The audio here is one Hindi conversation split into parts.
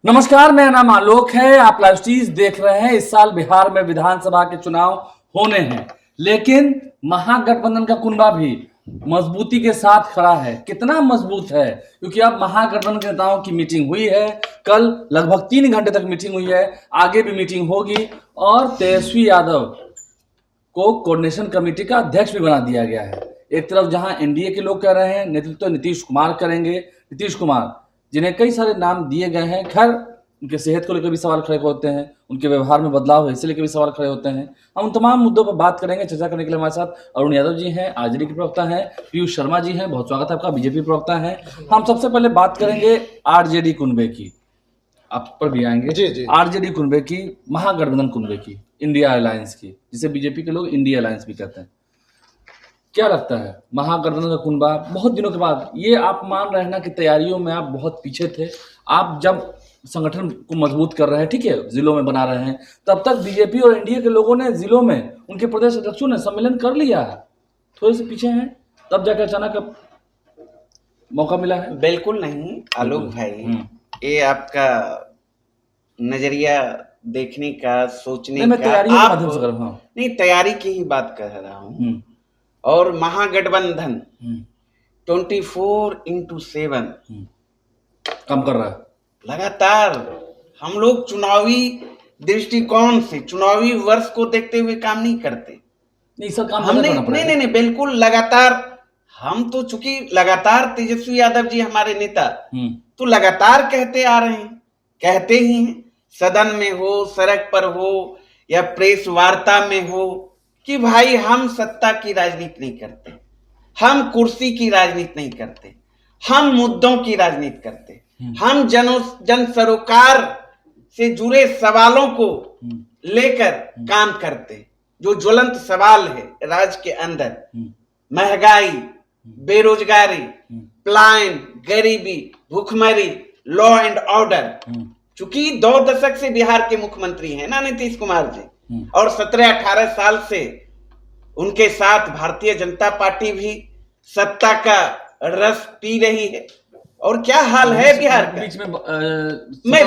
नमस्कार, मेरा नाम आलोक है। आप लाइव स्ट्रीज देख रहे हैं। इस साल बिहार में विधानसभा के चुनाव होने हैं, लेकिन महागठबंधन का कुनबा भी मजबूती के साथ खड़ा है। कितना मजबूत है? क्योंकि अब महागठबंधन के नेताओं की मीटिंग हुई है। कल लगभग 3 घंटे तक मीटिंग हुई है, आगे भी मीटिंग होगी और तेजस्वी यादव को कोऑर्डिनेशन कमेटी का अध्यक्ष भी बना दिया गया है। एक तरफ जहां एनडीए के लोग कह रहे हैं नेतृत्व नीतीश कुमार करेंगे, नीतीश कुमार जिन्हें कई सारे नाम दिए गए हैं। खैर, उनके सेहत को लेकर भी सवाल खड़े होते हैं, उनके व्यवहार में बदलाव है इसे लेकर भी सवाल खड़े होते हैं। हम उन तमाम मुद्दों पर बात करेंगे। चर्चा करने के लिए हमारे साथ अरुण यादव जी हैं, आरजेडी के प्रवक्ता हैं, पीयूष शर्मा जी हैं, बहुत स्वागत है आपका, बीजेपी प्रवक्ता हैं। हम सबसे पहले बात करेंगे आरजेडी कुनबे की, आप पर भी आएंगे। जी। आरजेडी कुनबे की, महागठबंधन कुनबे की, इंडिया अलायंस की, जिसे बीजेपी के लोग इंडिया अलायंस भी कहते हैं। क्या लगता है महागठबंधन का कुनबा बहुत दिनों के बाद, ये आप मान रहे हैं ना कि तैयारियों में आप बहुत पीछे थे। आप जब संगठन को मजबूत कर रहे हैं, ठीक है, जिलों में बना रहे हैं, तब तक बीजेपी और एनडीए के लोगों ने जिलों में, उनके प्रदेश अध्यक्षों ने सम्मेलन कर लिया है, थोड़े से पीछे हैं, तब जाकर अचानक अब मौका मिला है। बिल्कुल नहीं आलोक भाई, ये आपका नजरिया देखने का, सोचने मैं का, तैयारी के आप माध्यम से कर रहा हूं। नहीं, तैयारी की ही बात कर रहा हूँ। और महागठबंधन 24/7 काम कर रहा है लगातार। हम लोग चुनावी दृष्टिकोण से, चुनावी वर्ष को देखते हुए काम नहीं करते। नहीं सर, काम हमने करना पड़ेगा। नहीं, बिल्कुल लगातार। हम तो चूंकि लगातार तेजस्वी यादव जी हमारे नेता तो लगातार कहते आ रहे हैं, कहते ही हैं, सदन में हो, सड़क पर हो या प्रेस वार्ता में हो, कि भाई हम सत्ता की राजनीति नहीं करते, हम कुर्सी की राजनीति नहीं करते, हम मुद्दों की राजनीति करते, हम जन सरोकार से जुड़े सवालों को लेकर काम करते। जो ज्वलंत सवाल है राज्य के अंदर, महंगाई, बेरोजगारी, पलायन, गरीबी, भूखमरी, लॉ एंड ऑर्डर। चूंकि 2 दशक से बिहार के मुख्यमंत्री हैं ना नीतीश कुमार जी, और 17-18 साल से उनके साथ भारतीय जनता पार्टी भी सत्ता का रस पी रही है। और क्या हाल है बिहार का? बीच में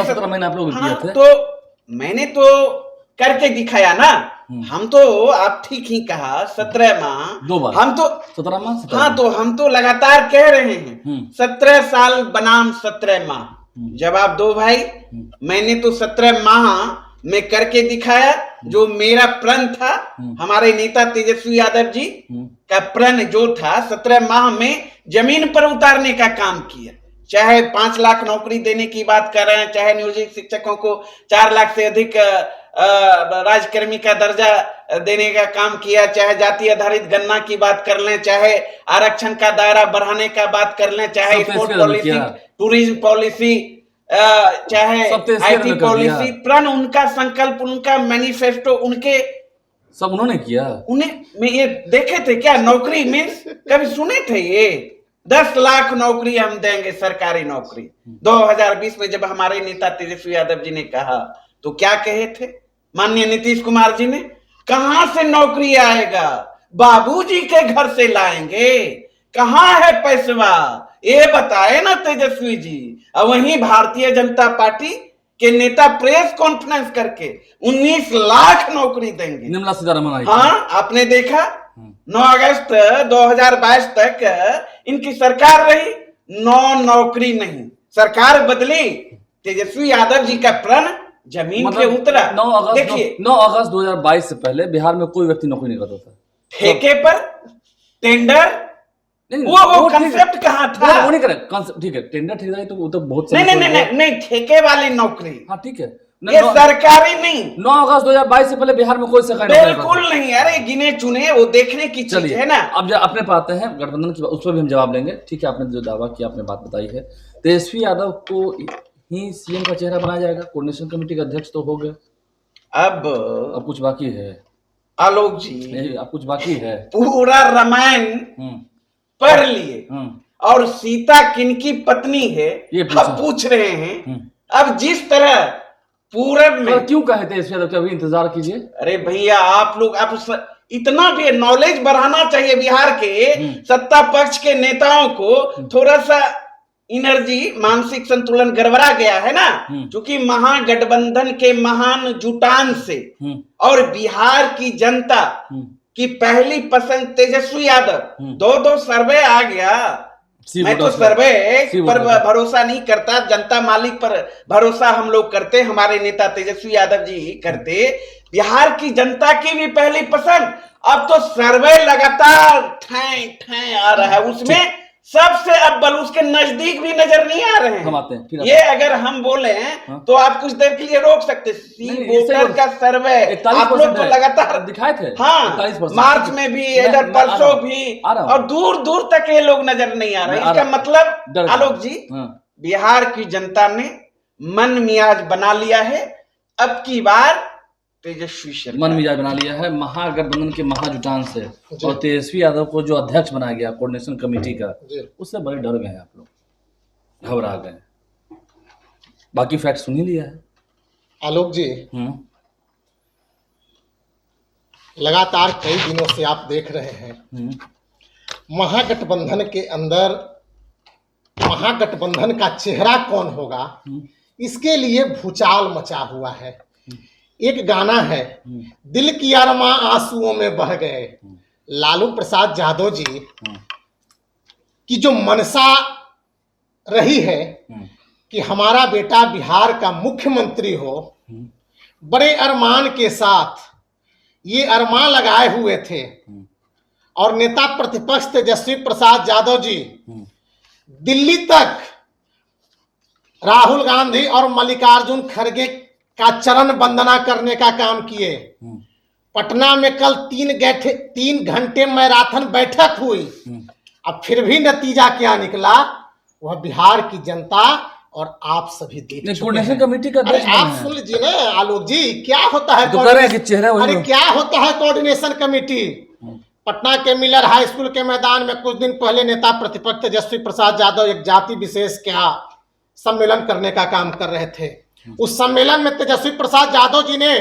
17 महीने आप लोग किए थे। तो मैंने तो करके दिखाया ना। हम तो, आप ठीक ही कहा, 17 माह 2 बार, हम तो 17 माह। हाँ, तो हम तो लगातार कह रहे हैं 17 साल बनाम 17 माह। जवाब दो भाई। मैंने तो 17 माह में करके दिखाया। जो मेरा प्रण था, हमारे नेता तेजस्वी यादव जी का प्रण जो था, 17 माह में जमीन पर उतारने का काम किया। चाहे 5 लाख नौकरी देने की बात कर रहे हैं, चाहे नियोजित शिक्षकों को 4 लाख से अधिक राजकर्मी का दर्जा देने का काम किया, चाहे जाति आधारित गणना की बात कर लें, चाहे आरक्षण का दायरा बढ़ाने का बात कर लें, चाहे स्पोर्ट पॉलिसी, टूरिज्म पॉलिसी, चाहे आईटी पॉलिसी, प्रण उनका, संकल्प उनका, मैनिफेस्टो उनके, सब उन्होंने किया। उन्हें में ये देखे थे क्या? नौकरी मीन्स कभी सुने थे ये? 10 लाख नौकरी हम देंगे, सरकारी नौकरी। 2020 में जब हमारे नेता तेजस्वी यादव जी ने कहा, तो क्या कहे थे माननीय नीतीश कुमार जी ने? कहां से नौकरी आएगा, बाबूजी के घर से लाएंगे, कहां है पैसवा, ये बताए ना तेजस्वी जी। और वहीं भारतीय जनता पार्टी के नेता प्रेस कॉन्फ्रेंस करके 19 लाख नौकरी देंगे। निर्मला सीतारमण आई। हाँ, आपने देखा 9 अगस्त 2022 तक इनकी सरकार रही, 9 नौकरी नहीं। सरकार बदली, तेजस्वी यादव जी का प्रण जमीन पे उतरा। 9 अगस्त, देखिए, 9 अगस्त 2022 से पहले बिहार में कोई व्यक्ति नौकरी नहीं करता था। ठेके पर टेंडर, वो कांसेप्ट कहाँ था? वो नहीं करे कांसेप्ट, ठीक है, टेंडर ठेकेदारी तो वो तो बहुत नहीं, ठेके वाली नौकरी। हाँ ठीक है, ये सरकारी नहीं। 9 अगस्त 2022 से पहले बिहार में कोई सरकारी बिल्कुल नहीं। अरे गिने चुने, वो देखने की चीज है ना। अब अपने पर आते हैं गठबंधन की, उस पर भी हम जवाब लेंगे। ठीक है, आपने जो दावा किया, आपने बात बताई है, तेजस्वी यादव को ही सीएम का चेहरा बनाया जाएगा। कोऑर्डिनेशन कमेटी का अध्यक्ष तो हो गए, अब कुछ बाकी है आलोक जी। अब कुछ बाकी है। पूरा रामायण पढ़ लिए और सीता किनकी पत्नी है ये पूछ रहे हैं। अब जिस तरह पूरब में, क्यों कहे थे इसमें, तो अभी इंतजार कीजिए। अरे भैया, आप लोग इतना भी नॉलेज बढ़ाना चाहिए बिहार के सत्ता पक्ष के नेताओं को। थोड़ा सा एनर्जी, मानसिक संतुलन गड़बड़ा गया है ना, क्योंकि महागठबंधन के महान जुटान से और बिहार की जनता की पहली पसंद तेजस्वी यादव, दो सर्वे आ गया। मैं तो सर्वे पर भरोसा नहीं करता, जनता मालिक पर भरोसा हम लोग करते, हमारे नेता तेजस्वी यादव जी करते। बिहार की जनता की भी पहली पसंद, अब तो सर्वे लगातार ठै ठै आ रहा है, उसमें सबसे अव्वल उसके नजदीक भी नजर नहीं आ रहे हैं। हम आते हैं, ये अगर हम बोले तो आप कुछ देर के लिए रोक सकते। वोटर का सर्वे आप लोग तो लगातार दिखाए थे, हाँ, मार्च में भी, इधर परसों भी, और दूर दूर तक ये लोग नजर नहीं आ रहे। इसका मतलब आलोक जी, बिहार की जनता ने मन मियाज बना लिया है। अब की बार तेजस्वी मन मिजाज बना लिया है महागठबंधन के महाजुटान से, और तेजस्वी यादव को जो अध्यक्ष बनाया गया कोऑर्डिनेशन कमेटी का, उससे बड़े डर गए आप लोग, घबरा गए। बाकी फैक्ट सुन ही लिया है आलोक जी। लगातार कई दिनों से आप देख रहे हैं महागठबंधन के अंदर महागठबंधन का चेहरा कौन होगा, इसके लिए भूचाल मचा हुआ है। एक गाना है, दिल की अरमा आंसुओं में बह गए। लालू प्रसाद यादव जी की जो मनसा रही है कि हमारा बेटा बिहार का मुख्यमंत्री हो, बड़े अरमान के साथ ये अरमान लगाए हुए थे, और नेता प्रतिपक्ष तेजस्वी प्रसाद यादव जी दिल्ली तक राहुल गांधी और मल्लिकार्जुन खड़गे का चरण वंदना करने का काम किए। पटना में कल 3 घंटे मैराथन बैठक हुई। अब फिर भी नतीजा क्या निकला, वह बिहार की जनता और आप सभी देख चुके हैं। कमेटी का आप सुन लीजिए ना आलोक जी, क्या होता है अरे क्या होता है कोऑर्डिनेशन कमेटी। पटना के मिलर हाई स्कूल के मैदान में कुछ दिन पहले नेता प्रतिपक्ष तेजस्वी प्रसाद यादव एक जाति विशेष का सम्मेलन करने का काम कर रहे थे। उस सम्मेलन में तेजस्वी प्रसाद यादव जी ने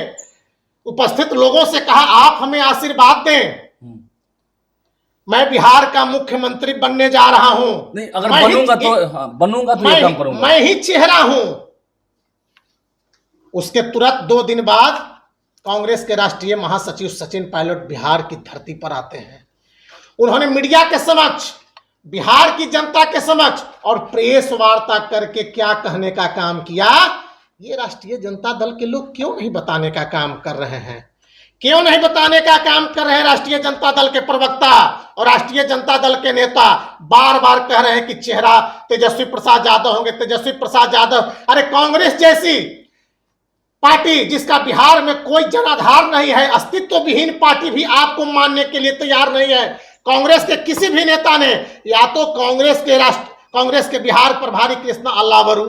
उपस्थित लोगों से कहा, आप हमें आशीर्वाद दें, मैं बिहार का मुख्यमंत्री बनने जा रहा हूं। नहीं, अगर बनूंगा तो ये काम करूंगा, मैं ही चेहरा हूं। उसके तुरंत 2 दिन बाद कांग्रेस के राष्ट्रीय महासचिव सचिन पायलट बिहार की धरती पर आते हैं। उन्होंने मीडिया के समक्ष, बिहार की जनता के समक्ष और प्रेस वार्ता करके क्या कहने का काम किया, ये राष्ट्रीय जनता दल के लोग क्यों नहीं बताने का काम कर रहे हैं? क्यों नहीं बताने का काम कर रहे हैं? राष्ट्रीय जनता दल के प्रवक्ता और राष्ट्रीय जनता दल के नेता बार बार कह रहे हैं कि चेहरा तेजस्वी प्रसाद यादव होंगे, तेजस्वी प्रसाद यादव। अरे कांग्रेस जैसी पार्टी जिसका बिहार में कोई जनाधार नहीं है, अस्तित्व विहीन पार्टी भी आपको मानने के लिए तैयार नहीं है। कांग्रेस के किसी भी नेता ने, या तो कांग्रेस के बिहार प्रभारी कृष्णा अल्लावरू,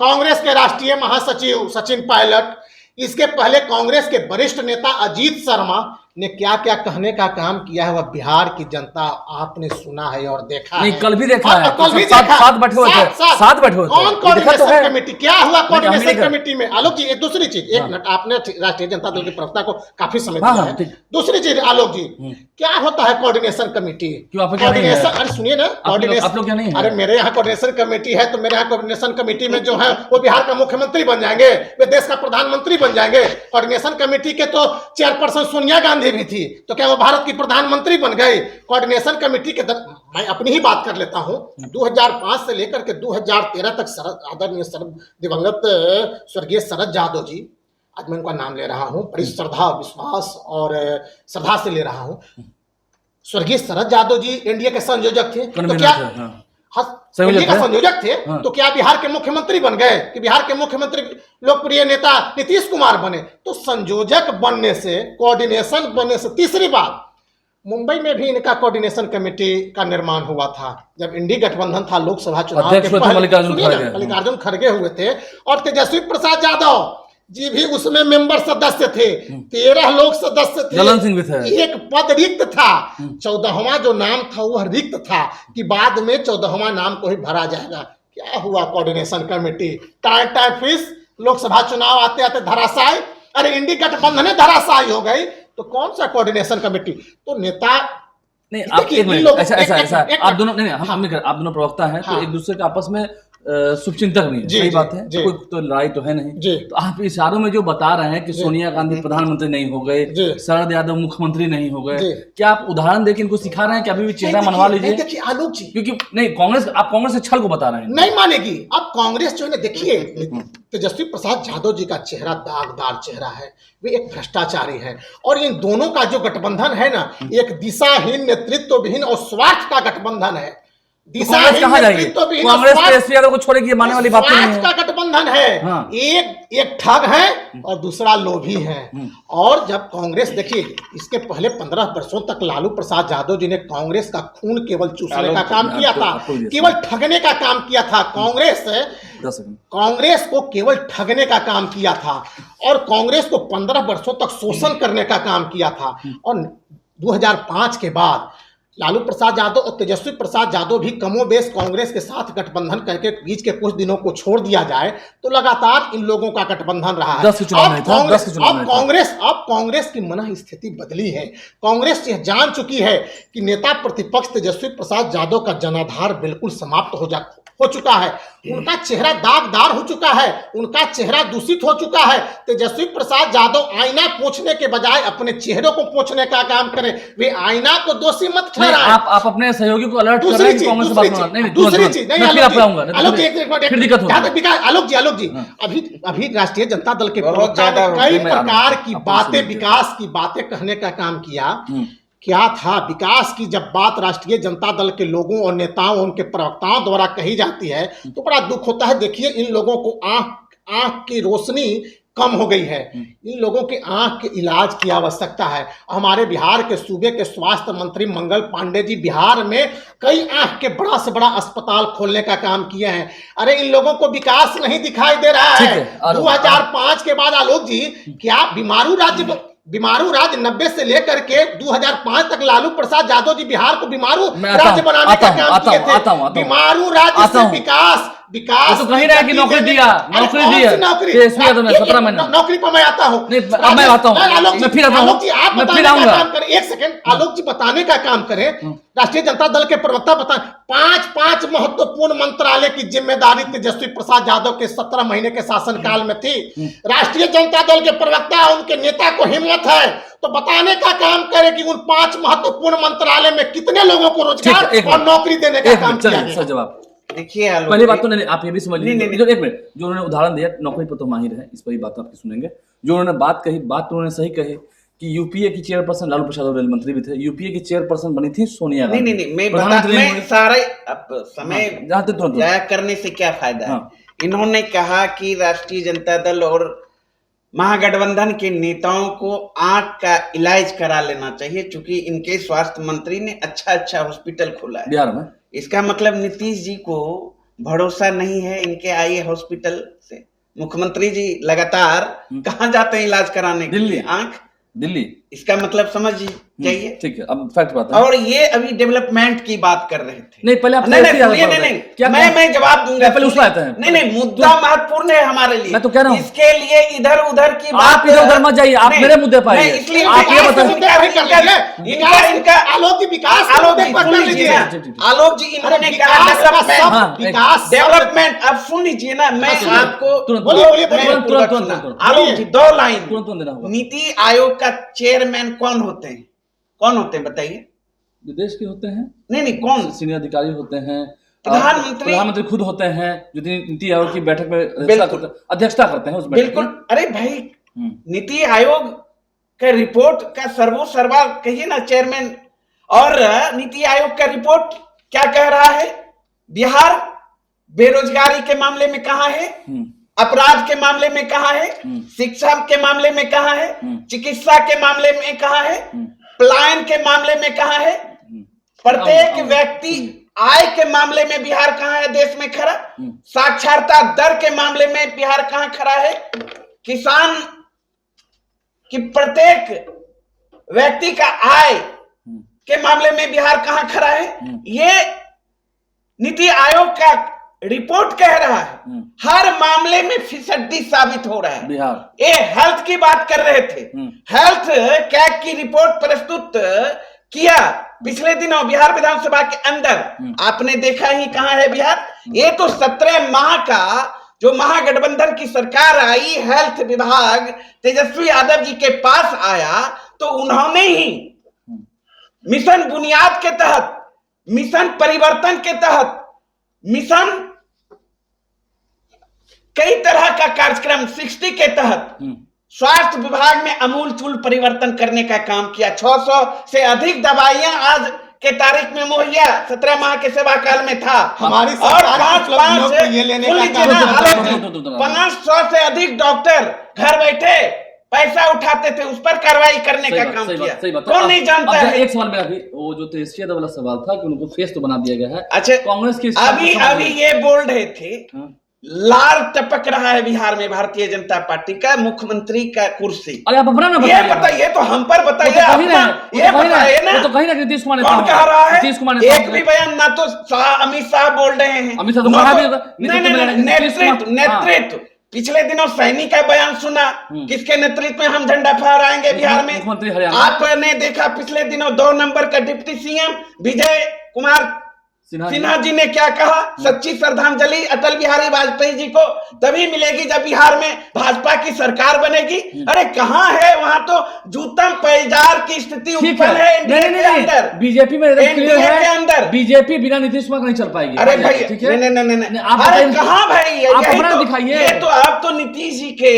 कांग्रेस के राष्ट्रीय महासचिव सचिन पायलट, इसके पहले कांग्रेस के वरिष्ठ नेता अजीत शर्मा ने क्या क्या कहने का काम किया है, वह बिहार की जनता आपने सुना है और देखा नहीं, है। कल भी देखा है, कल भी साथ बैठे हुए थे, साथ बैठे हुए थे। कौन कोऑर्डिनेशन कमेटी, क्या हुआ कोऑर्डिनेशन कमेटी में? आलोक जी, एक दूसरी चीज, एक मिनट, आपने राष्ट्रीय जनता दल के प्रवक्ता को काफी समय दिया है। दूसरी चीज आलोक जी, क्या होता है कोऑर्डिनेशन कमेटी? कोऑर्डिनेशन, अरे सुनिए ना, कोऑर्डिनेशन, अरे मेरे यहाँ कोऑर्डिनेशन कमेटी है, तो मेरे यहाँ कोऑर्डिनेशन कमेटी में जो है वो बिहार का मुख्यमंत्री बन जाएंगे, वे देश का प्रधानमंत्री बन जाएंगे। कोऑर्डिनेशन कमेटी के तो चेयरपर्सन सोनिया गांधी भी थी, तो क्या वो भारत की प्रधानमंत्री बन गए? कोऑर्डिनेशन कमेटी के मैं अपनी ही बात कर लेता हूं, 2005 से लेकर के 2013 तक आदरणीय दिवंगत स्वर्गीय शरद यादव जी, आज मैं उनका नाम ले रहा हूं, बड़ी श्रद्धा विश्वास और श्रद्धा से ले रहा हूं, स्वर्गीय शरद यादव जी एनडीए के संयोजक थे, तो क्या एनडीए का संयोजक थे, तो क्या बिहार के मुख्यमंत्री बन गए? कि बिहार के मुख्यमंत्री लोकप्रिय नेता नीतीश कुमार बने? तो संयोजक बनने से, कोऑर्डिनेशन बनने से, तीसरी बात, मुंबई में भी इनका कोऑर्डिनेशन कमेटी का निर्माण हुआ था जब इंडी गठबंधन था, लोकसभा चुनाव के पहले मल्लिकार्जुन खड़गे हुए थे, और तेजस्वी प्रसाद यादव जी भी उसमें मेंबर सदस्य थे, 13 लोग सदस्य थे, जलन सिंह भी थे, एक पद रिक्त था, 14वां जो नाम था वह रिक्त था कि बाद में 14वां नाम को ही भरा जाएगा। क्या हुआ coordination committee? Time fish, Lok Sabha चुनाव आते आते धराशायी। अरे इंडी गठबंधन धराशायी हो गई, तो कौन सा कोऑर्डिनेशन कमेटी? तो नेता नहीं आप देखिए, एक मिनट, लोग- ऐसा एक- ऐसा एक- ऐसा एक- आप दोनों नहीं नहीं, हम आप दोनों प्रवक्ता हैं तो हाँ। एक दूसरे के आपस में शुभचिंतक भी है, जी, सही जी, बात है, जी। कोई तो लड़ाई तो है नहीं। जी। तो आप इशारों में जो बता रहे हैं कि सोनिया गांधी प्रधानमंत्री नहीं हो गए, जी। शरद यादव मुख्यमंत्री नहीं हो गए, जी। क्या आप उदाहरण देके इनको सिखा रहे हैं कि अभी भी चेहरा मनवा लीजिए? देखिए आलोक जी, क्योंकि नहीं कांग्रेस, आप कांग्रेस के छल को बता रहे हैं। नहीं मानेगी। अब कांग्रेस जो है ना, देखिए तेजस्वी प्रसाद यादव जी का चेहरा दागदार चेहरा है, वे एक भ्रष्टाचारी है, और इन दोनों का जो गठबंधन है ना, एक दिशाहीन, नेतृत्वहीन और स्वार्थ का गठबंधन है। तो कांग्रेस कहाँ जाएगी? नेतृत्वहीन और कांग्रेस स्वार्थ- तेजस्वी यादव को छोड़ेगी, ये मानने वाली बात तो नहीं स्वार्थ है। का गठबंधन है। हाँ। एक ठग है और दूसरा लोभी है। और जब कांग्रेस, देखिए इसके पहले 15 वर्षों तक लालू प्रसाद यादव जी ने कांग्रेस का खून केवल चूसने का काम किया था, केवल ठगने का काम किया था। कांग्रेस को केवल ठगने का काम किया था, और कांग्रेस को 15 वर्षों तक शोषण करने का काम किया था। और 2005 के बाद लालू प्रसाद यादव और तेजस्वी प्रसाद यादव भी कमोबेश कांग्रेस के साथ गठबंधन करके बीच के कुछ दिनों को छोड़ दिया जाए तो लगातार इन लोगों का गठबंधन रहा है। 10 के चुनाव में था, 10 के चुनाव में था। अब कांग्रेस की मन स्थिति बदली है। कांग्रेस यह जान चुकी है कि नेता प्रतिपक्ष तेजस्वी प्रसाद यादव का जनाधार बिल्कुल समाप्त हो चुका है। उनका चेहरा दागदार हो चुका है, उनका चेहरा दूषित हो चुका है। तेजस्वी प्रसाद यादव आईना पोंछने के बजाय अपने चेहरे को पोंछने का काम करें। वे आईना को दोषी मत ठहराएं। आप अपने सहयोगी को अलर्ट कर रहे हैं कि कांग्रेस से बात करना। नहीं नहीं, दूसरी चीज नहीं, मैं फिर आप आऊंगा, आलोक जी, एक फिर दिक्कत होगी। आलोक जी, अभी राष्ट्रीय जनता दल के बहुत प्रवक्ता ने ज्यादा कई मैं प्रकार की आपको बातें, सुन विकास की बातें कहने का काम किया। क्या था विकास की जब बात राष्ट्रीय जनता दल के लोगों और नेताओं, उनके प्रवक्ताओं द्वारा कही जाती है तो बड़ा दुख होता है। देखिए इन लोगों को आंख की रोशनी कम हो गई है। इन लोगों के आंख के इलाज की आवश्यकता है। हमारे बिहार के सूबे के स्वास्थ्य मंत्री मंगल पांडे जी बिहार में कई आंख के बड़ा से बड़ा अस्पताल खोलने का काम किए हैं। अरे इन लोगों को विकास नहीं दिखाई दे रहा है। 2005 के बाद आलोक जी, क्या बीमारू राज्य 90 से लेकर के 2005 तक लालू प्रसाद यादव जी बिहार को बीमारू राज्य बनाने का काम किए थे। बीमारू राज्य से विकास तो कहीं रहा कि नौकरी दिया, नौकरी दी है नौकरी 17 महीना नौकरी पर मैं आता हूँ। अब मैं आता हूँ, मैं फिर आता हूँ, आलोक जी आप मैं फिर बताने का आऊंगा। काम करें। एक सेकंड आलोक जी बताने का काम करें। राष्ट्रीय जनता दल के प्रवक्ता बताएं, 5 महत्वपूर्ण मंत्रालय की जिम्मेदारी तेजस्वी प्रसाद यादव के 17 महीने के शासनकाल में थी। राष्ट्रीय जनता दल के प्रवक्ता, उनके नेता को हिम्मत है तो बताने का काम करे कि उन 5 महत्वपूर्ण मंत्रालय में कितने लोगों को रोजगार और नौकरी देने का काम किया गया। सर जवाब देखिए पहली बात तो नहीं, आप ये भी समझ लीजिए, नहीं, जो एक मिनट, जो उन्होंने उदाहरण दिया नौकरी पर तो माहिर है, इस पर ही बात आपकी सुनेंगे। जो उन्होंने बात कही, बात तो उन्होंने सही कही कि यूपीए की चेयरपर्सन लालू प्रसाद रेल मंत्री भी थे, यूपीए की चेयरपर्सन बनी थी सोनिया गांधी। नहीं मैं सारे समय जाया करने से क्या फायदा है। इन्होंने कहा कि राष्ट्रीय जनता दल और महागठबंधन के नेताओं को आंख का इलाज करा लेना चाहिए, क्योंकि इनके स्वास्थ्य मंत्री ने अच्छा हॉस्पिटल खोला है बिहार में। इसका मतलब नीतीश जी को भरोसा नहीं है इनके आए हॉस्पिटल से। मुख्यमंत्री जी लगातार कहाँ जाते हैं इलाज कराने के लिए? आंख दिल्ली। इसका मतलब समझ जाइए। ठीक है, अब फैक्ट बात है। और ये अभी डेवलपमेंट की बात कर रहे थे। नहीं पहले आप नहीं मैं जवाब दूंगा। पहले उसमें आते हैं। नहीं मुद्दा महत्वपूर्ण है हमारे लिए। मैं तो कह रहा हूँ इसके लिए इधर उधर की बात, आप इधर उधर मत जाइए, आप मेरे मुद्दे पर आइए। इसलिए आप ये बताइए, इनका आलोक जी विकास आलोक जी इन्होंने कहा डेवलपमेंट। अब सुन लीजिए ना, मैं आपको तुरंत आलोक जी 2 लाइन। देना होगा। नीति आयोग का चेयरमैन कौन होते हैं? बताइए। जो देश के होते हैं। नहीं कौन? सीनियर अधिकारी होते हैं, प्रधानमंत्री खुद होते हैं, जो नीति आयोग की बैठक में अध्यक्षता करते हैं उस बैठक। बिल्कुल। अरे भाई नीति आयोग का रिपोर्ट का सर्वा कहिए ना चेयरमैन। और नीति आयोग का रिपोर्ट क्या कह रहा है? बिहार बेरोजगारी के मामले में कहां है, अपराध के मामले में कहां है, शिक्षा के मामले में कहां है, चिकित्सा के मामले में कहां है, पलायन के मामले में कहां है, प्रत्येक व्यक्ति आय के मामले में बिहार कहां है देश में खड़ा, साक्षरता दर के मामले में बिहार कहां खड़ा है, किसान की प्रत्येक व्यक्ति का आय के मामले में बिहार कहां खड़ा है। ये नीति आयोग का रिपोर्ट कह रहा है। हर मामले में फिसड्डी साबित हो रहा है बिहार। ये हेल्थ की बात कर रहे थे, हेल्थ कैग की रिपोर्ट प्रस्तुत किया पिछले दिनों बिहार विधानसभा के अंदर आपने देखा ही कहां है बिहार। ये तो 17 माह का जो महागठबंधन की सरकार आई, हेल्थ विभाग तेजस्वी यादव जी के पास आया तो उन्होंने ही मिशन बुनियाद के तहत, मिशन परिवर्तन के तहत, मिशन कई तरह का कार्यक्रम 60 के तहत स्वास्थ्य विभाग में आमूलचूल परिवर्तन करने का काम किया। 600 से अधिक दवाइयां आज के तारीख में मुहैया 17 माह के सेवा काल में था हमारी और ये लेने का 500 से अधिक डॉक्टर घर बैठे पैसा उठाते थे, उस पर कार्रवाई करने का काम किया। कौन नहीं जानता है। एक सवाल मेरा भी, वो जो तेजस्वी यादव वाला सवाल था कि उनको फेस तो बना दिया गया है। अच्छा, कांग्रेस की अभी ये बोल रहे थे लाल टपक रहा है बिहार में भारतीय जनता पार्टी का मुख्यमंत्री का कुर्सी। अरे आप अपना ना ये बताइए, तो हम पर बताइए, ये बताइए ना। तो कहीं ना नीतीश कुमार कौन कह रहा है? नीतीश कुमार एक भी बयान ना तो अमित शाह बोल रहे हैं, अमित शाह तो नेतृत्व। पिछले दिनों सैनी का बयान सुना, किसके नेतृत्व में हम झंडा फहराएंगे बिहार में। मुख्यमंत्री आपने देखा पिछले दिनों 2 नंबर का डिप्टी सीएम विजय कुमार सिन्हा जी ने क्या कहा, सच्ची श्रद्धांजलि अटल बिहारी वाजपेयी जी को तभी मिलेगी जब बिहार में भाजपा की सरकार बनेगी। अरे कहां है, वहां तो जूतम पैजार की स्थिति उत्पन्न है एनडीए के अंदर। बीजेपी में एनडीए के अंदर बीजेपी बिना नीतीश कुमार नहीं चल पाएगी। अरे भाई नहीं, अरे कहां भाई, आप दिखाइए। ये तो आप तो नीतीश जी के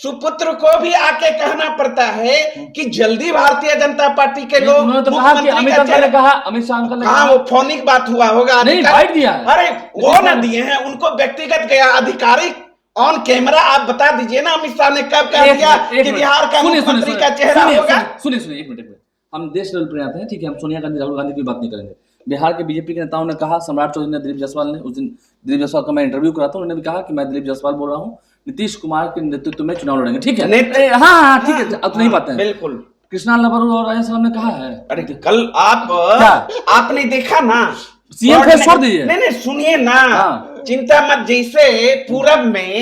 सुपुत्र को भी आके कहना पड़ता है कि जल्दी भारतीय जनता पार्टी के लोग अमित शाह अंकल ने कहा, वो फोनिक बात हुआ होगा, नहीं बाइट दिया। अरे वो ना दिए हैं, उनको व्यक्तिगत गया आधिकारिक ऑन कैमरा आप बता दीजिए ना अमित शाह ने कब कह दिया कि बिहार का मुख्यमंत्री का चेहरा होगा। सुनिए एक मिनट, हम देश लेवल पर आते हैं, ठीक है, हम सोनिया गांधी राहुल गांधी की बात नहीं करेंगे। बिहार के बीजेपी के नेताओं ने कहा, सम्राट चौधरी ने, दिलीप जायसवाल ने, उस दिन दिलीप जायसवाल का मैं इंटरव्यू करा था, उन्होंने भी कहा कि मैं दिलीप जायसवाल बोल रहा हूँ, नीतीश कुमार के नेतृत्व में चुनाव लड़ेंगे। ठीक है, हाँ ठीक है, अब नहीं बात है बिल्कुल। कृष्णा लबरू और राजेश ने कहा है। अरे कल आपने देखा ना, सीएम फेस छोड़ दीजिए। नहीं सुनिए ना, चिंता मत, जैसे पूरब में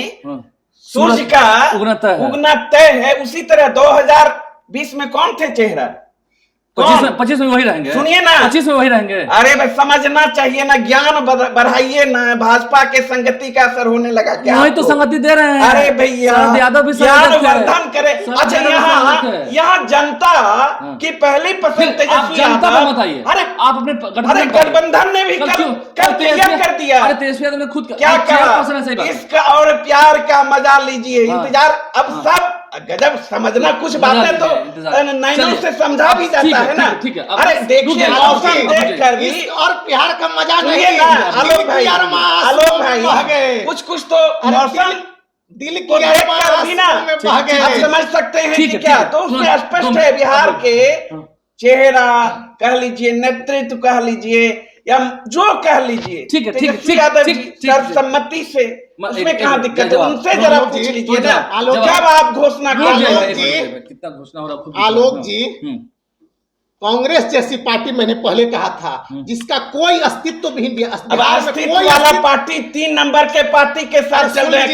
सूरज का उगना तय है, उसी तरह 2020 में कौन थे चेहरा? 25 में वही रहेंगे। सुनिए ना, 25 में वही रहेंगे। अरे भाई समझना चाहिए ना, ज्ञान बढ़ाइए ना, भाजपा के संगति का असर होने लगा क्या? वही तो संगति दे रहे हैं। अरे भैया यादव भी ज्ञान वर्धन करे। अच्छा, यहाँ जनता की पहली पसंद तेजस्वी यादव। अरे आप अपने गठबंधन ने भी कल क्लियर कर दिया। अरे तेजस्वी यादव ने खुद क्या कहा, इसका और प्यार का मजा लीजिए, इंतजार। अब सब गजब समझना, कुछ बातें तो नैनों से समझा भी जाता है ना। अरे देखिए, मौसम देख कर भी और प्यार का मजा नहीं ना। आलोक भाई कुछ तो मौसम दिल की भी ना आप समझ सकते हैं कि क्या। तो उसमें स्पष्ट है बिहार के चेहरा कह लीजिए, नेतृत्व कह लीजिए, या जो कह लीजिए, तेजस्वी यादव जी सर्वसम्मति से, उसमें कहाँ दिक्कत है? उनसे जरा पूछ लीजिए ना, जब आप घोषणा कर कितना घोषणा हो रहा। आलोक जी, कांग्रेस जैसी पार्टी मैंने पहले कहा था जिसका कोई अस्तित्व भी नहीं, अस्तित्व वाला पार्टी 3 नंबर के पार्टी के साथ चल रहे हैं।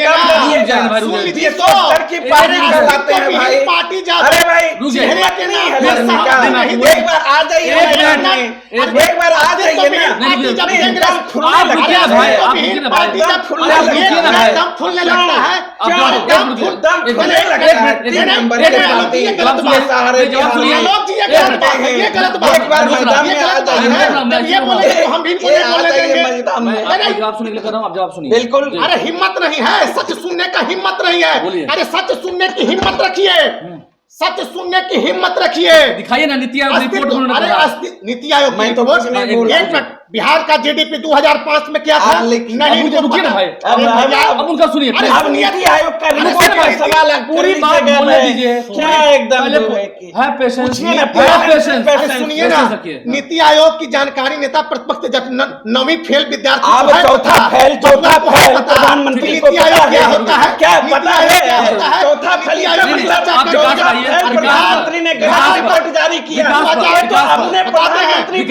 की पार्टी करवाते हैं भाई, पार्टी अरे भाई एक बार आ जाइए, एक बार आ जाइए ना, फुलने लगता है। ये गलत बात है। एक बार मैदान में आ जाइए, ये बोले तो हम भी बोलेंगे मैदान में। जवाब सुनने के लिए कर रहा हूं, आप जवाब सुनिए। बिल्कुल। अरे हिम्मत नहीं है, सच सुनने का हिम्मत नहीं है। अरे सच सुनने की हिम्मत रखिए, सच सुनने की हिम्मत रखिए। दिखाइए ना नीति आयोग रिपोर्ट। अरे नीति आयोग में तो बिहार का जीडीपी 2005 में क्या था? नहीं रुकिए ना भाई, अब उनका सुनिए। अब नीति आयोग का रिपोर्ट का सवाल है, पूरी बात बोलने दीजिए। क्या एकदम है पेशेंस, सुनिए ना। नीति आयोग की जानकारी नेता प्रतिपक्ष जब 9वीं फेल विद्यार्थी, अब चौथा फेल प्रधानमंत्री को क्या होता है? क्या पता है? चौथा फेल प्रधानमंत्री ने रिपोर्ट जारी किया, तो अपने प्रधानमंत्री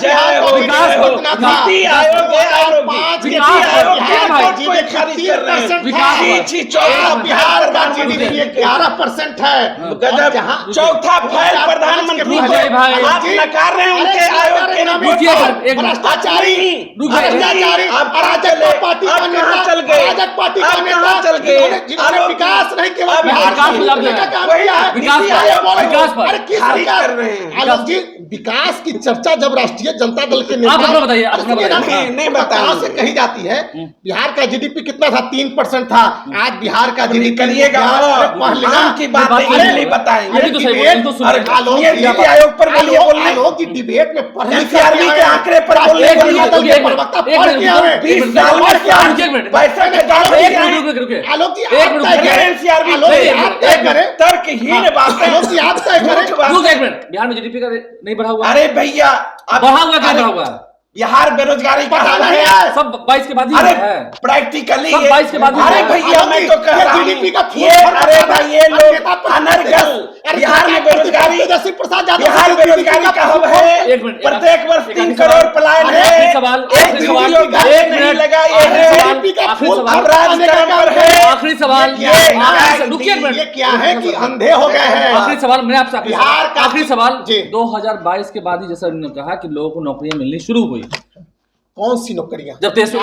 जय हो, विकास जय हो। कितना था? नीति आयोग है, आरोपी। 2005 नीति के आयोग बिहार के का रिपोर्ट को GDP खारिज कर रहे हैं। 3% विकास था। हुआ। छी, चौथा बिहार का प्रधानमंत्री GDP 11% है। गजब, जहाँ चौथा फैल प्रधानमंत्री को अजय भाई, आप नकार रहे हैं उनके आयोग के रुकिए एक मिनट। भ्रष्टाचारी, रुकिए। भ्रष्टाचारी, आप कहाँ अराजक चले? पार्टी का आप नेता, कहाँ चल गए? अराजक पार्टी का आप नेता, कहाँ चल गए? जिन्होंने आरोप- विकास नहीं केवल आप बिहार विकास को खिलाफ लूटने का हैं। काम वही किया है। विकास नीति पर, आयोग वाले विकास पर। अरे किस खारिज सरकार- कर रहे हैं। आलोक जी, विकास की चर्चा जब राष्ट्रीय जनता दल के नेता आप अपना बताइए, आप अरे अपना सुनिए ना, बताइए। नहीं कहाँ से बताइए। कही जाती है? बिहार का जीडीपी कितना था? 3% था। आज बिहार का जीडीपी करिएगा आम की बात बात नहीं नहीं बताएंगे। अभी तो सही बोल, इनको सुन अरे रहे हैं। आलोक ये जी, नीति आयोग पर बोलिए, बोलिए। आलोक जी डिबेट में पढ़ लिख NCRB के आंकड़े पर बोलिए, राष्ट्रीय बोलिए। जनता दल के एक मिनट, प्रवक्ता एक पढ़ मिनट, के आवे। 20 साल में पढ़ के आवे। 65,000 एक मिनट, रुकिए, रुकिए। आलोक जी, एक आप मिनट, तय रुकिए। करें। NCRB आलोक जी, नहीं, आप एक तय मिनट। करें। तर्कहीन बातें। आलोक जी, आप तय करें। झूठ बातें। रुक एक मिनट। बिहार में जीडीपी का नहीं बढ़ा हुआ? अरे भैया अब- बढ़ा हुआ क्या अरे, बढ़ा हुआ? बिहार बेरोजगारी का पता हाल नहीं है। है। सब 22 के बाद ही अरे है। प्रैक्टिकली सब 22 के बाद ही अरे है। भैया आलोक मैं जी, तो कह ये रहा हूँ GDP का ये फूल अरे भर भाई ये अरे लोग नेता पर- अनर्गल अरे बिहार में नेता बेरोजगारी तेजस्वी प्रसाद यादव बिहार जी बेरोजगारी का हब है। एक मिनट, प्रत्येक वर्ष एक 3 आखिरी करोड़ सवाल। पलायन अरे है। आखिरी सवाल, एक आखिरी सवाल, वीडियो का एक नहीं मिनट, लगा ये आखिरी है। सवाल, GDP का आखिरी फूल सवाल, भर आने का राजकरण काम पर है। है। आखिरी सवाल, ये आखिरी- रुकिए एक मिनट। ये क्या है कि अंधे हो गए हैं। आखिरी सवाल मैंने आपसे बिहार का- आखिरी सवाल जी। 2022 के बाद ही जैसा उन्होंने कहा कि लोगों को नौकरियां मिलनी शुरू हुई। कौन सी नौकरियां? जब तेजस्वी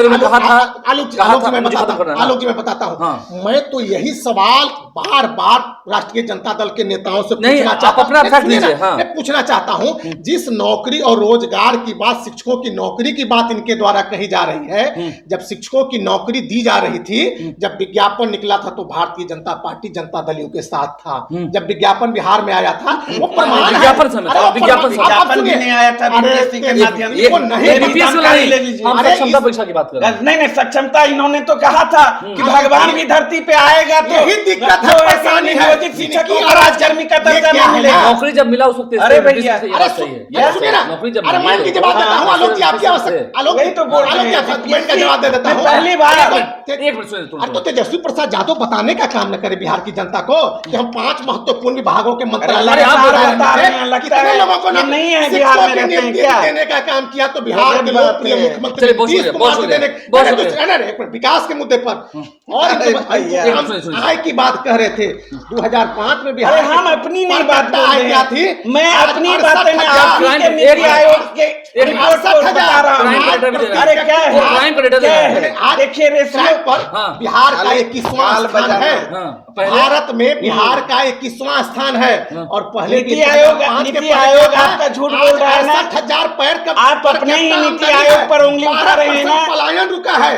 ने कहा था, आलोक जी, कहा आलोक था, जी मैं मुझे बताता खत्म करना हूं, है। आलोक जी मैं बताता हूं। हाँ। मैं तो यही सवाल बार बार राष्ट्रीय जनता दल के नेताओं से नहीं, पूछना आप चाहता अपना हूं। फैक्ट सुनिए ना, दीजिए, हाँ। मैं पूछना चाहता हूं, जिस नौकरी और रोजगार की बात, शिक्षकों की नौकरी की बात इनके द्वारा कही जा रही है, जब शिक्षकों की नौकरी दी जा रही थी, जब विज्ञापन निकला था तो भारतीय जनता पार्टी जनता दलियों के साथ था। जब विज्ञापन बिहार में आया था वो प्रमाण है। विज्ञापन समय था, अरे वो विज्ञापन प्रमाण- समय। आप विज्ञापन भी सुनिए। नहीं आया था अरे बीपीएससी के ये- माध्यम ये से। वो नहीं ये बीपीएस वाला जानकारी ले नहीं, लीजिए। हम अरे सब क्षमता इस- परीक्षा की बात कर रहे हैं। नहीं सक्षमता इन्होंने तो कहा था कि भगवान भी धरती पे आएगा तो यही दिक्कत है, जो ऐसे परेशानी है। नियोजित शिक्षक को इनकी राजकर्मी का ये दर्जा क्या नहीं है मिलेगा। ना? नौकरी जब मिला उस वक्त अरे भैया, ये अरे बात सही है। अरे सुनिए ना, नौकरी जब अरे मैं इनकी जवाब देता हूँ, आलोक जी आपकी आवश्यकता, आलोक वही तो बोल रहे आलोक जी हैं। आप- मैं इनका जवाब दे देता मैं हूँ। पहली बार- एक मिनट सुनिए, अरे तो तेजस्वी प्रसाद यादव बताने का काम न करे बिहार की जनता को कि हम 5 महत्वपूर्ण विभागों के मंत्रालय अरे आप बता बता रहे हैं, लगता कितने है लोगों को ये नहीं है बिहार में रहते हैं क्या? देने का काम किया तो बिहार के लोकप्रिय मुख्यमंत्री चलिए, बहुत नीतीश शुक्रिया, कुमार बहुत को शुक्रिया, देने- बहुत अरे शुक्रिया। दूसरे- अरे एक मिनट, विकास के मुद्दे पर और अरे भैया। हम आय की बात कह रहे थे 2005 में बिहार अरे हम अपनी नहीं बात बोल आय रहे क्या थी? हैं। मैं आज अपनी 68,000 बातें में आपकी के एक नीति मिनट, आयोग के एक रिपोर्ट को 68,000 बता रहा हूँ। क्राइम का डेटा भी दे रहा है। अरे क्या है? वो क्राइम का डेटा दे क्या रहा है। है? आज देखिए रेशियो ट्रैक पर हाँ। बिहार का 21वां हाल स्थान बजाना। है। हाँ, पहले- भारत में बिहार का 21वां स्थान है और पहले नीति आयोग आपका झूठ बोल रहा है ना? 68,000 पैर का आप पर अपने ही कैप्टा नीति आमदनी आयोग है। पर उंगली उठा रहे हैं ना? 12% पलायन रुका है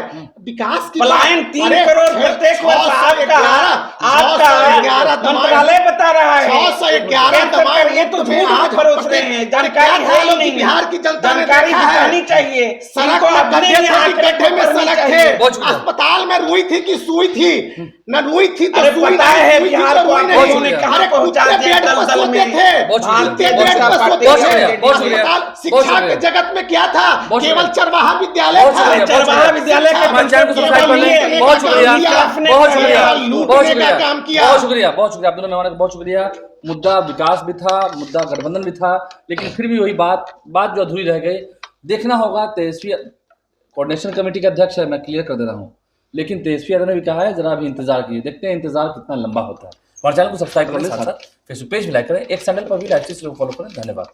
विकास की पलायन बात- 3 अरे, करोड़ प्रत्येक वर्ष आपका 611 मंत्रालय बता रहा है। 611 केंद्र सरकार ये तो झूठ आज परोस रहे हैं, जानकारी है ही नहीं। बिहार की जनता ने जानकारी देखा है। दिखानी चाहिए। सड़क इनको में अपने गड्ढे ही थे, आंकड़े गड्ढे में पकड़ने सड़क चाहिए। थे, बहुत शुक्रिया। अस्पताल में रुई थी कि सुई थी, न रुई थी तो अरे सुई पता नहीं, है सुई थी बिहार तो को रुई आप नहीं। लोगों ने कहाँ अरे पहुंचा कुत्ते दिया बेड पर दलदल सोते में। थे, बहुत शुक्रिया, कुत्ते बहुत बेड पर शुक्रिया, सोते बहुत थे। शुक्रिया, बहुत शुक्रिया, अस्पताल बहुत शिक्षा के शुक्रिया। जगत में क्या था? बहुत केवल शुक्रिया। चरवाहा विद्यालय बहुत था। शुक्रिया, बहुत चरवाहा विद्यालय के हमारे चैनल को सब्सक्राइब कर लें। बहुत शुक्रिया, बहुत शुक्रिया, बहुत शुक्रिया, काम किया। बहुत शुक्रिया, बहुत शुक्रिया। आप दोनों मेहमानों का बहुत शुक्रिया। मुद्दा विकास भी था, मुद्दा गठबंधन भी था, लेकिन फिर भी वही बात जो अधूरी रह गई। देखना होगा, तेजस्वी कोऑर्डिनेशन कमेटी के अध्यक्ष है, मैं क्लियर कर दे रहा हूँ, लेकिन तेजस्वी यादव ने भी कहा है जरा अभी इंतजार कीजिए, देखते हैं इंतजार कितना लंबा होता है। हमारे चैनल को सब्सक्राइब कर लें, साथ साथ फेसबुक पेज भी लाइक करें, एक चैनल पर भी लाइक से फॉलो करें। धन्यवाद।